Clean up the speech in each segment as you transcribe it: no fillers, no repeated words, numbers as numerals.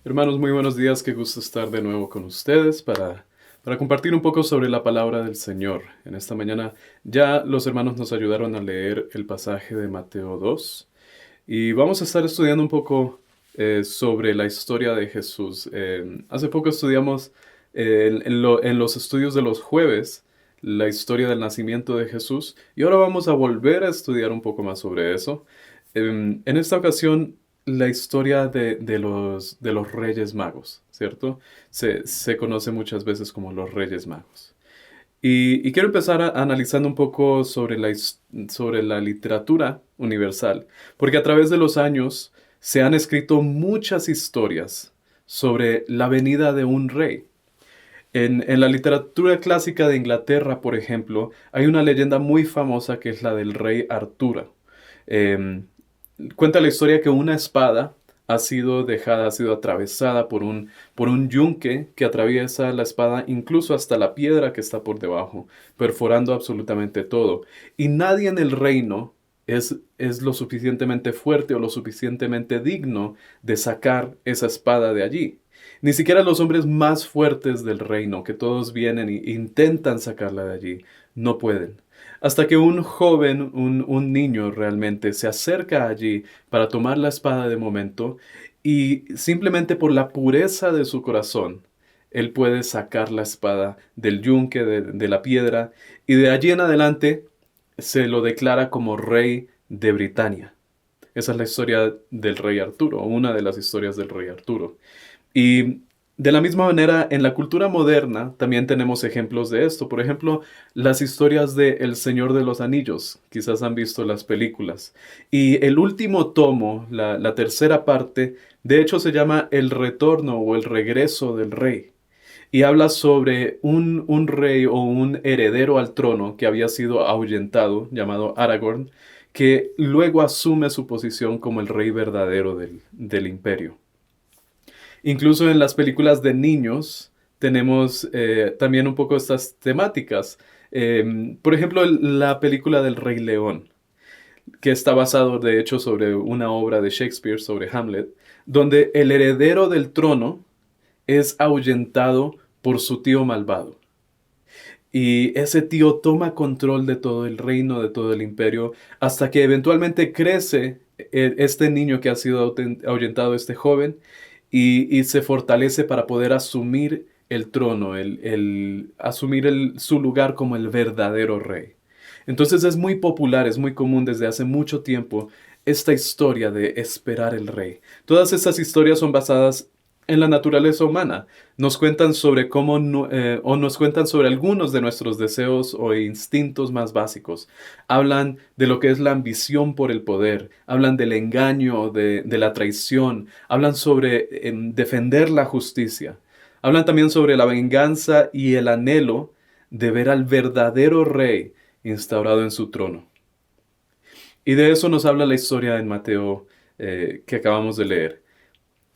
Hermanos, muy buenos días. Qué gusto estar de nuevo con ustedes para compartir un poco sobre la palabra del Señor. En esta mañana ya los hermanos nos ayudaron a leer el pasaje de Mateo 2 y vamos a estar estudiando un poco sobre la historia de Jesús. Hace poco estudiamos en los estudios de los jueves la historia del nacimiento de Jesús y ahora vamos a volver a estudiar un poco más sobre eso. En esta ocasión la historia de los Reyes Magos, ¿cierto? Se conoce muchas veces como los Reyes Magos. Y quiero empezar analizando un poco sobre sobre la literatura universal, porque a través de los años se han escrito muchas historias sobre la venida de un rey. En la literatura clásica de Inglaterra, por ejemplo, hay una leyenda muy famosa que es la del rey Arturo. Em, Cuenta la historia que una espada ha sido atravesada por un yunque que atraviesa la espada incluso hasta la piedra que está por debajo, perforando absolutamente todo. Y nadie en el reino es lo suficientemente fuerte o lo suficientemente digno de sacar esa espada de allí. Ni siquiera los hombres más fuertes del reino, que todos vienen e intentan sacarla de allí, no pueden. Hasta que un joven, un niño realmente, se acerca allí para tomar la espada de momento y simplemente por la pureza de su corazón, él puede sacar la espada del yunque, de la piedra, y de allí en adelante se lo declara como rey de Britania. Esa es la historia del rey Arturo, una de las historias del rey Arturo. Y de la misma manera, en la cultura moderna también tenemos ejemplos de esto. Por ejemplo, las historias de El Señor de los Anillos. Quizás han visto las películas. Y el último tomo, la tercera parte, de hecho se llama El Retorno o El Regreso del Rey. Y habla sobre un rey o un heredero al trono que había sido ahuyentado, llamado Aragorn, que luego asume su posición como el rey verdadero del imperio. Incluso en las películas de niños tenemos también un poco estas temáticas. Por ejemplo, la película del Rey León, que está basado de hecho sobre una obra de Shakespeare, sobre Hamlet, donde el heredero del trono es ahuyentado por su tío malvado. Y ese tío toma control de todo el reino, de todo el imperio, hasta que eventualmente crece este niño que ha sido ahuyentado, este joven, y se fortalece para poder asumir el trono, asumir su lugar como el verdadero rey. Entonces es muy popular, es muy común desde hace mucho tiempo esta historia de esperar el rey. Todas estas historias son basadas en la naturaleza humana. Nos cuentan sobre cómo, o nos cuentan sobre algunos de nuestros deseos o instintos más básicos. Hablan de lo que es la ambición por el poder, hablan del engaño, de la traición, hablan sobre defender la justicia. Hablan también sobre la venganza y el anhelo de ver al verdadero rey instaurado en su trono. Y de eso nos habla la historia en Mateo que acabamos de leer.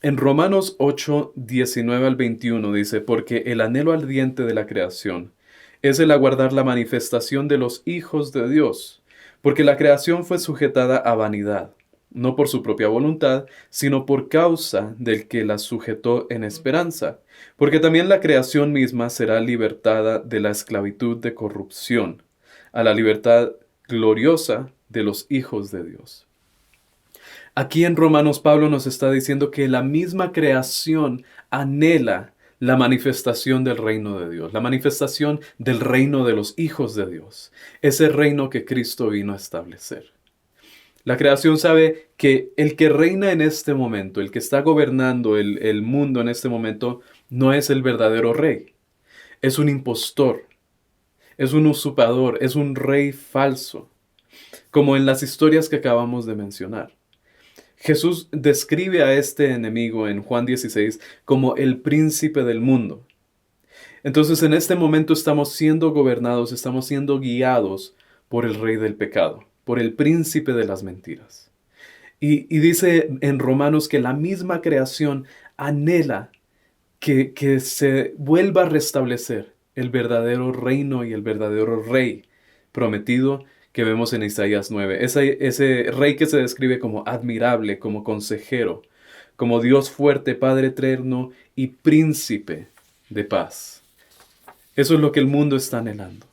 En Romanos 8, 19 al 21 dice, porque el anhelo ardiente de la creación es el aguardar la manifestación de los hijos de Dios, porque la creación fue sujetada a vanidad, no por su propia voluntad, sino por causa del que la sujetó en esperanza, porque también la creación misma será libertada de la esclavitud de corrupción, a la libertad gloriosa de los hijos de Dios. Aquí en Romanos Pablo nos está diciendo que la misma creación anhela la manifestación del reino de Dios, la manifestación del reino de los hijos de Dios, ese reino que Cristo vino a establecer. La creación sabe que el que reina en este momento, el que está gobernando el mundo en este momento, no es el verdadero rey, es un impostor, es un usurpador, es un rey falso, como en las historias que acabamos de mencionar. Jesús describe a este enemigo en Juan 16 como el príncipe del mundo. Entonces en este momento estamos siendo gobernados, estamos siendo guiados por el rey del pecado, por el príncipe de las mentiras. Y dice en Romanos que la misma creación anhela que se vuelva a restablecer el verdadero reino y el verdadero rey prometido que vemos en Isaías 9. Ese rey que se describe como admirable, como consejero, como Dios fuerte, Padre eterno y príncipe de paz. Eso es lo que el mundo está anhelando.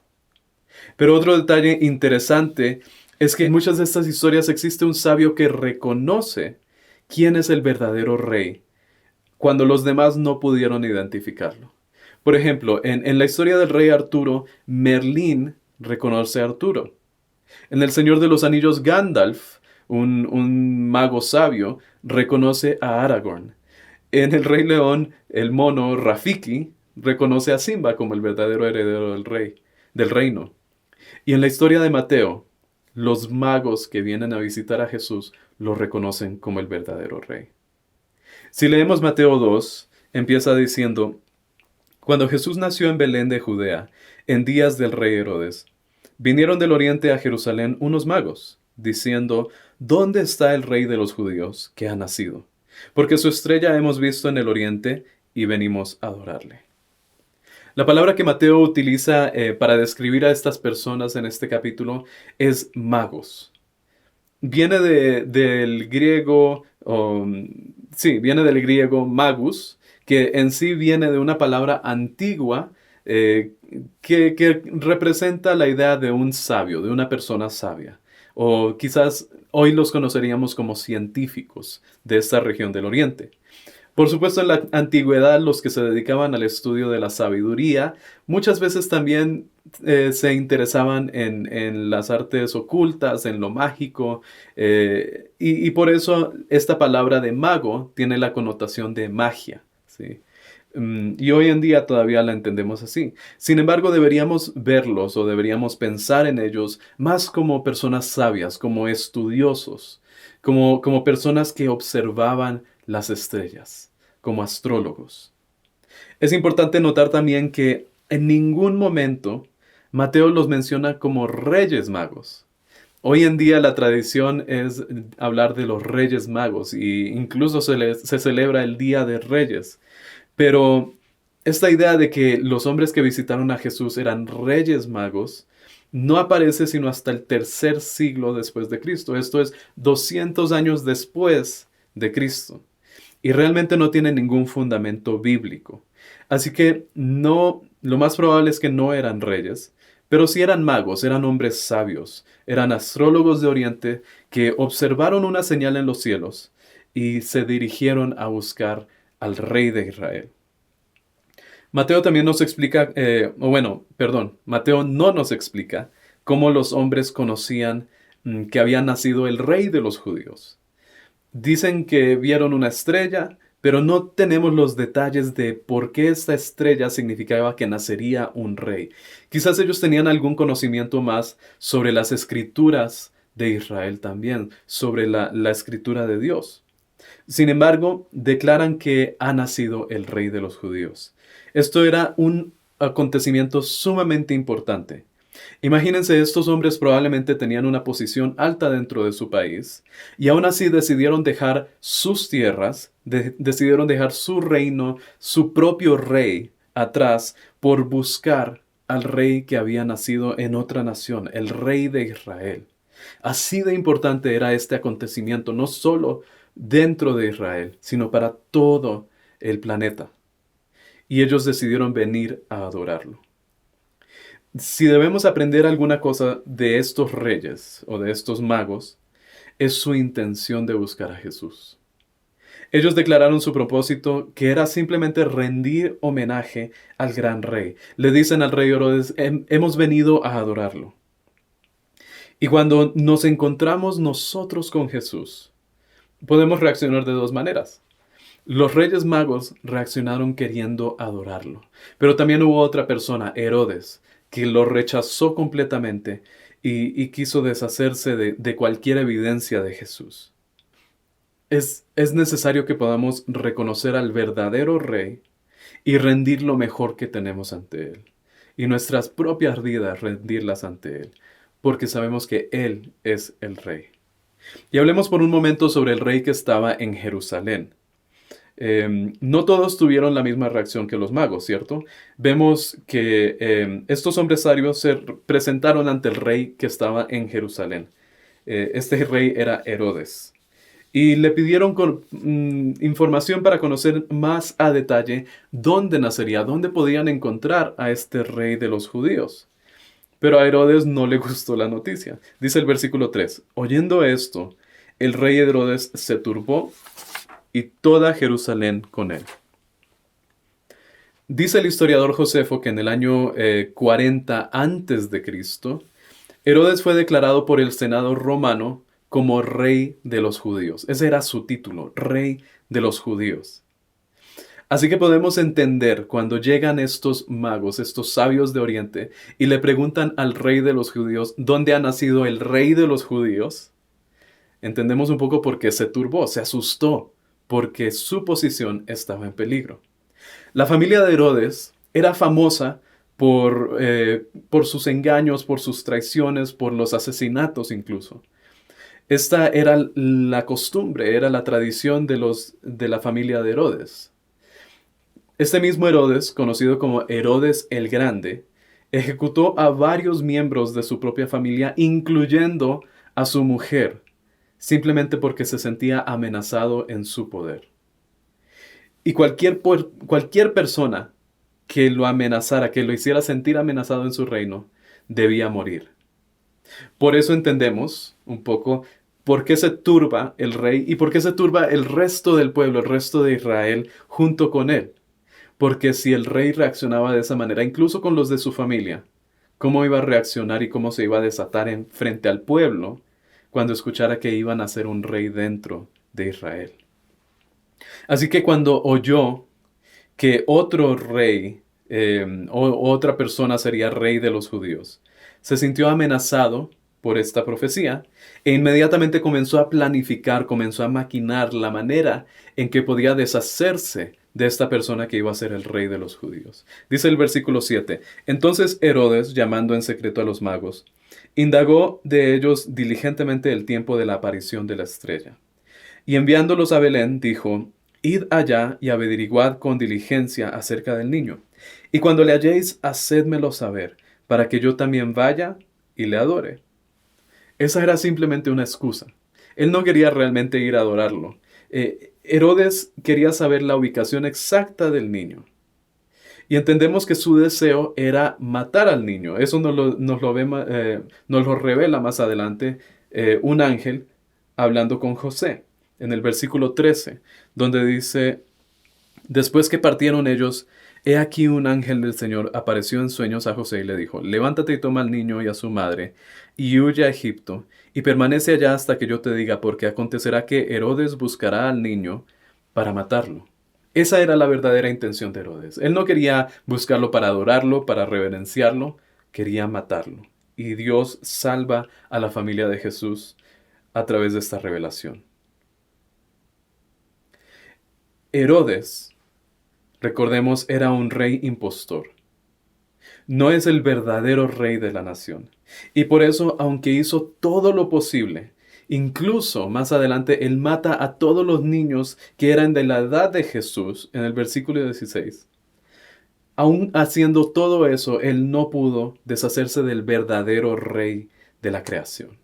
Pero otro detalle interesante es que en muchas de estas historias existe un sabio que reconoce quién es el verdadero rey cuando los demás no pudieron identificarlo. Por ejemplo, en la historia del rey Arturo, Merlín reconoce a Arturo. En El Señor de los Anillos, Gandalf, un mago sabio, reconoce a Aragorn. En El Rey León, el mono Rafiki reconoce a Simba como el verdadero heredero del reino. Y en la historia de Mateo, los magos que vienen a visitar a Jesús lo reconocen como el verdadero rey. Si leemos Mateo 2, empieza diciendo: Cuando Jesús nació en Belén de Judea, en días del rey Herodes, vinieron del oriente a Jerusalén unos magos, diciendo: ¿Dónde está el rey de los judíos que ha nacido? Porque su estrella hemos visto en el oriente y venimos a adorarle. La palabra que Mateo utiliza para describir a estas personas en este capítulo es magos. Viene del griego, viene del griego magus, que en sí viene de una palabra antigua que representa la idea de un sabio, de una persona sabia. O quizás hoy los conoceríamos como científicos de esta región del Oriente. Por supuesto, en la antigüedad, los que se dedicaban al estudio de la sabiduría, muchas veces también se interesaban en las artes ocultas, en lo mágico, y por eso esta palabra de mago tiene la connotación de magia, ¿sí? Y hoy en día todavía la entendemos así. Sin embargo, deberíamos verlos o deberíamos pensar en ellos más como personas sabias, como estudiosos, como personas que observaban las estrellas, como astrólogos. Es importante notar también que en ningún momento Mateo los menciona como reyes magos. Hoy en día la tradición es hablar de los reyes magos e incluso se celebra el Día de Reyes. Pero esta idea de que los hombres que visitaron a Jesús eran reyes magos no aparece sino hasta el tercer siglo después de Cristo. Esto es 200 años después de Cristo. Y realmente no tiene ningún fundamento bíblico. Así que lo más probable es que no eran reyes, pero sí eran magos, eran hombres sabios, eran astrólogos de Oriente que observaron una señal en los cielos y se dirigieron a buscar al rey de Israel. Mateo también nos explica, Mateo no nos explica cómo los hombres conocían que había nacido el rey de los judíos. Dicen que vieron una estrella, pero no tenemos los detalles de por qué esta estrella significaba que nacería un rey. Quizás ellos tenían algún conocimiento más sobre las escrituras de Israel también, sobre la escritura de Dios. Sin embargo, declaran que ha nacido el rey de los judíos. Esto era un acontecimiento sumamente importante. Imagínense, estos hombres probablemente tenían una posición alta dentro de su país y aún así decidieron dejar sus tierras, decidieron dejar su reino, su propio rey atrás por buscar al rey que había nacido en otra nación, el rey de Israel. Así de importante era este acontecimiento, no solo dentro de Israel, sino para todo el planeta. Y ellos decidieron venir a adorarlo. Si debemos aprender alguna cosa de estos reyes o de estos magos, es su intención de buscar a Jesús. Ellos declararon su propósito, que era simplemente rendir homenaje al gran rey. Le dicen al rey Herodes: hemos venido a adorarlo. Y cuando nos encontramos nosotros con Jesús, podemos reaccionar de dos maneras. Los reyes magos reaccionaron queriendo adorarlo, pero también hubo otra persona, Herodes, que lo rechazó completamente y quiso deshacerse de cualquier evidencia de Jesús. Es necesario que podamos reconocer al verdadero rey y rendir lo mejor que tenemos ante él, y nuestras propias vidas rendirlas ante él, porque sabemos que él es el rey. Y hablemos por un momento sobre el rey que estaba en Jerusalén. No todos tuvieron la misma reacción que los magos, ¿cierto? Vemos que estos hombres sabios se presentaron ante el rey que estaba en Jerusalén. Este rey era Herodes. y le pidieron información para conocer más a detalle dónde nacería, dónde podían encontrar a este rey de los judíos. Pero a Herodes no le gustó la noticia. Dice el versículo 3: oyendo esto, el rey Herodes se turbó y toda Jerusalén con él. Dice el historiador Josefo que en el año 40 antes de Cristo, Herodes fue declarado por el Senado romano como rey de los judíos. Ese era su título, rey de los judíos. Así que podemos entender cuando llegan estos magos, estos sabios de Oriente, y le preguntan al rey de los judíos, ¿dónde ha nacido el rey de los judíos? Entendemos un poco por qué se turbó, se asustó, porque su posición estaba en peligro. La familia de Herodes era famosa por sus engaños, por sus traiciones, por los asesinatos incluso. Esta era la costumbre, era la tradición de la familia de Herodes. Este mismo Herodes, conocido como Herodes el Grande, ejecutó a varios miembros de su propia familia, incluyendo a su mujer, simplemente porque se sentía amenazado en su poder. Y cualquier persona que lo amenazara, que lo hiciera sentir amenazado en su reino, debía morir. Por eso entendemos un poco por qué se turba el rey y por qué se turba el resto del pueblo, el resto de Israel, junto con él. Porque si el rey reaccionaba de esa manera, incluso con los de su familia, ¿cómo iba a reaccionar y cómo se iba a desatar frente al pueblo cuando escuchara que iban a ser un rey dentro de Israel? Así que cuando oyó que otro rey o otra persona sería rey de los judíos, se sintió amenazado por esta profecía e inmediatamente comenzó a planificar, comenzó a maquinar la manera en que podía deshacerse de esta persona que iba a ser el rey de los judíos. Dice el versículo 7: entonces Herodes, llamando en secreto a los magos, indagó de ellos diligentemente el tiempo de la aparición de la estrella. Y enviándolos a Belén, dijo: id allá y averiguad con diligencia acerca del niño. Y cuando le halléis, hacédmelo saber, para que yo también vaya y le adore. Esa era simplemente una excusa. Él no quería realmente ir a adorarlo. Herodes quería saber la ubicación exacta del niño. Y entendemos que su deseo era matar al niño. Eso nos lo revela más adelante un ángel hablando con José, en el versículo 13, donde dice: después que partieron ellos, he aquí un ángel del Señor apareció en sueños a José y le dijo: levántate y toma al niño y a su madre, y huye a Egipto, y permanece allá hasta que yo te diga, porque acontecerá que Herodes buscará al niño para matarlo. Esa era la verdadera intención de Herodes. Él no quería buscarlo para adorarlo, para reverenciarlo, quería matarlo. Y Dios salva a la familia de Jesús a través de esta revelación. Herodes, recordemos, era un rey impostor. No es el verdadero rey de la nación. Y por eso, aunque hizo todo lo posible, incluso más adelante, él mata a todos los niños que eran de la edad de Jesús, en el versículo 16. Aún haciendo todo eso, él no pudo deshacerse del verdadero rey de la creación.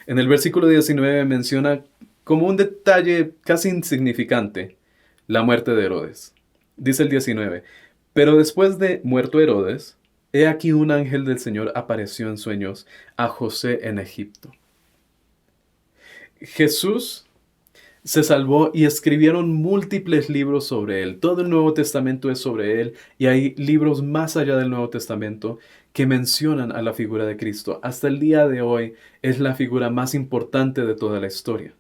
En el versículo 19 menciona como un detalle casi insignificante la muerte de Herodes. Dice el 19: pero después de muerto Herodes, he aquí un ángel del Señor apareció en sueños a José en Egipto. Jesús se salvó y escribieron múltiples libros sobre él. Todo el Nuevo Testamento es sobre él y hay libros más allá del Nuevo Testamento que mencionan a la figura de Cristo. Hasta el día de hoy es la figura más importante de toda la historia.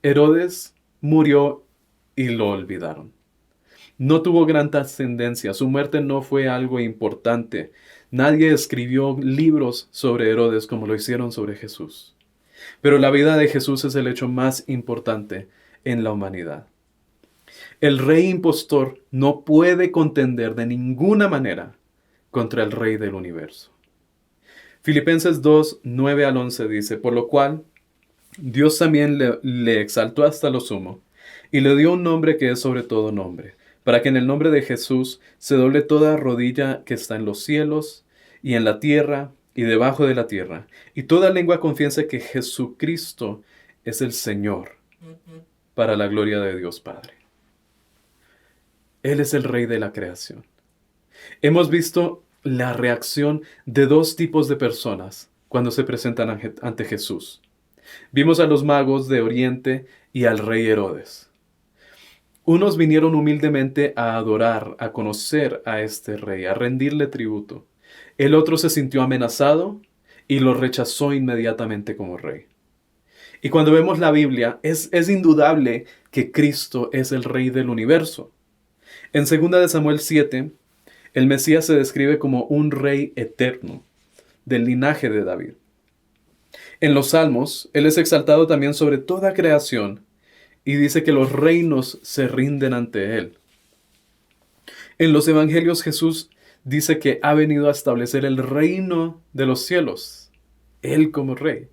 Herodes murió y lo olvidaron. No tuvo gran trascendencia, su muerte no fue algo importante. Nadie escribió libros sobre Herodes como lo hicieron sobre Jesús. Pero la vida de Jesús es el hecho más importante en la humanidad. El rey impostor no puede contender de ninguna manera contra el rey del universo. Filipenses 2, 9 al 11 dice: por lo cual Dios también le exaltó hasta lo sumo y le dio un nombre que es sobre todo nombre, para que en el nombre de Jesús se doble toda rodilla que está en los cielos y en la tierra y debajo de la tierra, y toda lengua confiese que Jesucristo es el Señor para la gloria de Dios Padre. Él es el Rey de la creación. Hemos visto la reacción de dos tipos de personas cuando se presentan ante Jesús. Vimos a los magos de Oriente y al rey Herodes. Unos vinieron humildemente a adorar, a conocer a este rey, a rendirle tributo. El otro se sintió amenazado y lo rechazó inmediatamente como rey. Y cuando vemos la Biblia, es indudable que Cristo es el Rey del universo. En 2 de Samuel 7, el Mesías se describe como un rey eterno, del linaje de David. En los Salmos, Él es exaltado también sobre toda creación y dice que los reinos se rinden ante Él. En los Evangelios Jesús dice que ha venido a establecer el reino de los cielos, Él como rey.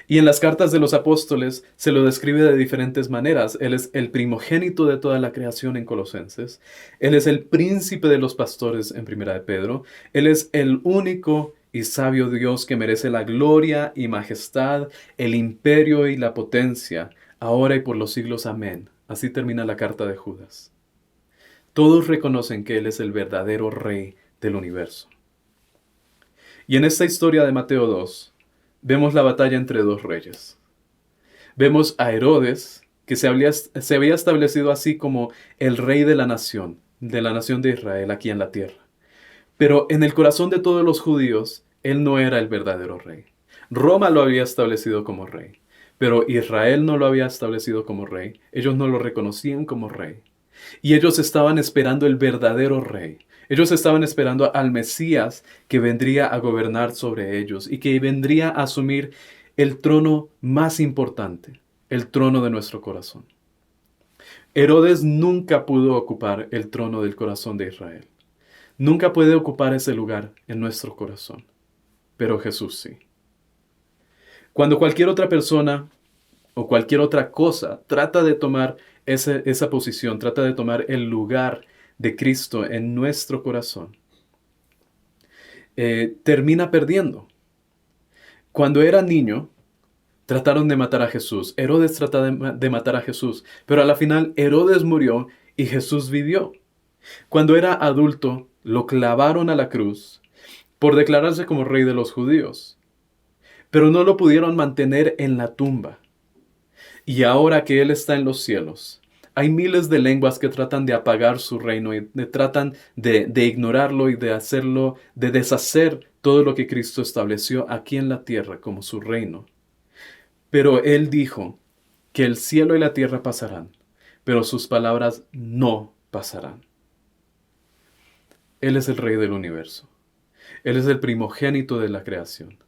Y en las cartas de los apóstoles se lo describe de diferentes maneras. Él es el primogénito de toda la creación en Colosenses. Él es el príncipe de los pastores en Primera de Pedro. Él es el único y sabio Dios que merece la gloria y majestad, el imperio y la potencia, ahora y por los siglos. Amén. Así termina la carta de Judas. Todos reconocen que Él es el verdadero Rey del universo. Y en esta historia de Mateo 2, vemos la batalla entre dos reyes. Vemos a Herodes, que se había establecido así como el rey de la nación de Israel aquí en la tierra. Pero en el corazón de todos los judíos, él no era el verdadero rey. Roma lo había establecido como rey, pero Israel no lo había establecido como rey. Ellos no lo reconocían como rey. Y ellos estaban esperando el verdadero rey. Ellos estaban esperando al Mesías que vendría a gobernar sobre ellos y que vendría a asumir el trono más importante, el trono de nuestro corazón. Herodes nunca pudo ocupar el trono del corazón de Israel. Nunca puede ocupar ese lugar en nuestro corazón. Pero Jesús sí. Cuando cualquier otra persona o cualquier otra cosa trata de tomar esa posición, trata de tomar el lugar de Cristo en nuestro corazón, termina perdiendo. Cuando era niño, trataron de matar a Jesús. Herodes trató de matar a Jesús, pero a la final Herodes murió y Jesús vivió. Cuando era adulto, lo clavaron a la cruz por declararse como rey de los judíos, pero no lo pudieron mantener en la tumba. Y ahora que Él está en los cielos, hay miles de lenguas que tratan de apagar su reino y tratan de ignorarlo y de hacerlo, de deshacer todo lo que Cristo estableció aquí en la tierra como su reino. Pero Él dijo que el cielo y la tierra pasarán, pero sus palabras no pasarán. Él es el Rey del universo. Él es el primogénito de la creación.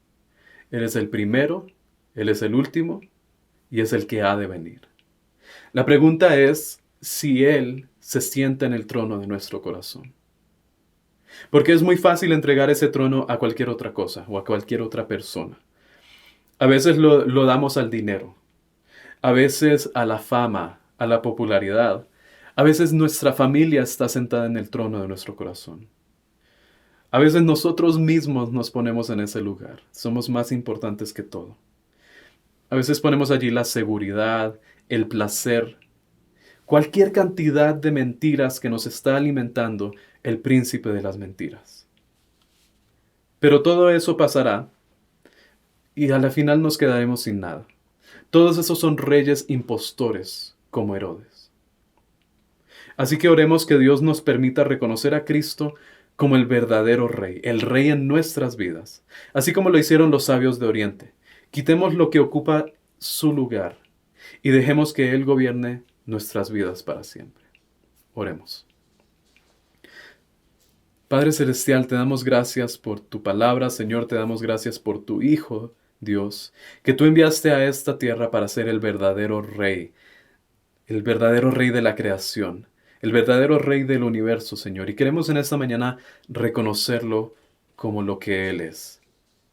Él es el primero, Él es el último y es el que ha de venir. La pregunta es si Él se sienta en el trono de nuestro corazón. Porque es muy fácil entregar ese trono a cualquier otra cosa o a cualquier otra persona. A veces lo damos al dinero, a veces a la fama, a la popularidad. A veces nuestra familia está sentada en el trono de nuestro corazón. A veces nosotros mismos nos ponemos en ese lugar. Somos más importantes que todo. A veces ponemos allí la seguridad, el placer, cualquier cantidad de mentiras que nos está alimentando el príncipe de las mentiras. Pero todo eso pasará y a la final nos quedaremos sin nada. Todos esos son reyes impostores como Herodes. Así que oremos que Dios nos permita reconocer a Cristo como el verdadero rey, el rey en nuestras vidas, así como lo hicieron los sabios de Oriente. Quitemos lo que ocupa su lugar y dejemos que Él gobierne nuestras vidas para siempre. Oremos. Padre Celestial, te damos gracias por tu palabra, Señor, te damos gracias por tu Hijo, Dios, que tú enviaste a esta tierra para ser el verdadero Rey de la creación, el verdadero Rey del universo, Señor. Y queremos en esta mañana reconocerlo como lo que Él es,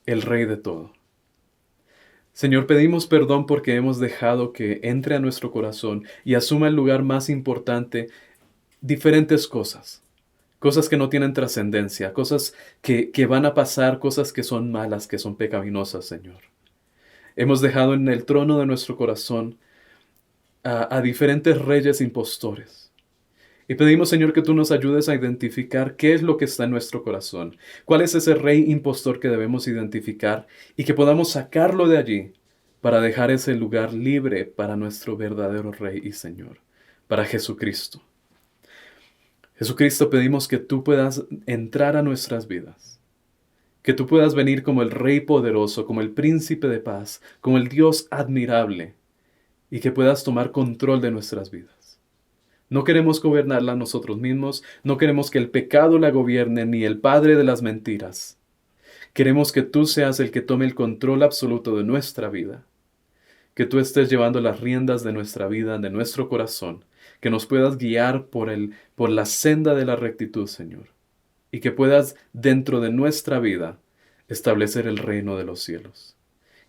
el Rey de todo. Señor, pedimos perdón porque hemos dejado que entre a nuestro corazón y asuma el lugar más importante diferentes cosas. Cosas que no tienen trascendencia, cosas que van a pasar, cosas que son malas, que son pecaminosas, Señor. Hemos dejado en el trono de nuestro corazón a diferentes reyes impostores. Y pedimos, Señor, que tú nos ayudes a identificar qué es lo que está en nuestro corazón, cuál es ese rey impostor que debemos identificar y que podamos sacarlo de allí para dejar ese lugar libre para nuestro verdadero Rey y Señor, para Jesucristo. Jesucristo, pedimos que tú puedas entrar a nuestras vidas, que tú puedas venir como el Rey poderoso, como el Príncipe de paz, como el Dios admirable, y que puedas tomar control de nuestras vidas. No queremos gobernarla nosotros mismos, no queremos que el pecado la gobierne, ni el padre de las mentiras. Queremos que tú seas el que tome el control absoluto de nuestra vida, que tú estés llevando las riendas de nuestra vida, de nuestro corazón, que nos puedas guiar por la senda de la rectitud, Señor, y que puedas dentro de nuestra vida establecer el reino de los cielos.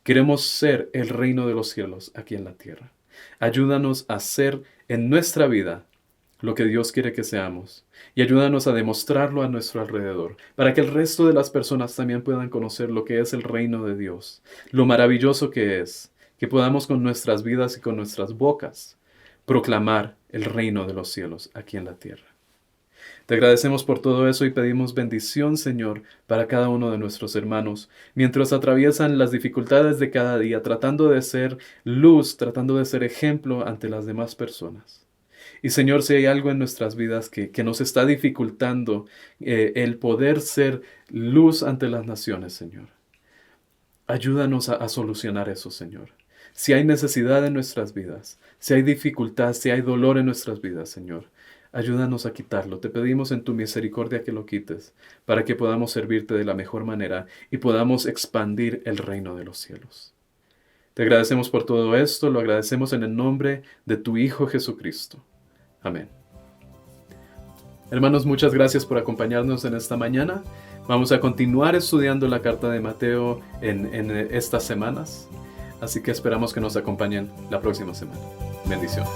Queremos ser el reino de los cielos aquí en la tierra. Ayúdanos a ser en nuestra vida lo que Dios quiere que seamos y ayúdanos a demostrarlo a nuestro alrededor, para que el resto de las personas también puedan conocer lo que es el reino de Dios, lo maravilloso que es, que podamos con nuestras vidas y con nuestras bocas proclamar el reino de los cielos aquí en la tierra. Te agradecemos por todo eso y pedimos bendición, Señor, para cada uno de nuestros hermanos, mientras atraviesan las dificultades de cada día, tratando de ser luz, tratando de ser ejemplo ante las demás personas. Y Señor, si hay algo en nuestras vidas que nos está dificultando el poder ser luz ante las naciones, Señor, ayúdanos a solucionar eso, Señor. Si hay necesidad en nuestras vidas, si hay dificultad, si hay dolor en nuestras vidas, Señor, ayúdanos a quitarlo. Te pedimos en tu misericordia que lo quites, para que podamos servirte de la mejor manera y podamos expandir el reino de los cielos. Te agradecemos por todo esto, lo agradecemos en el nombre de tu Hijo Jesucristo. Amén. Hermanos, muchas gracias por acompañarnos en esta mañana. Vamos a continuar estudiando la carta de Mateo en estas semanas. Así que esperamos que nos acompañen la próxima semana. Bendiciones.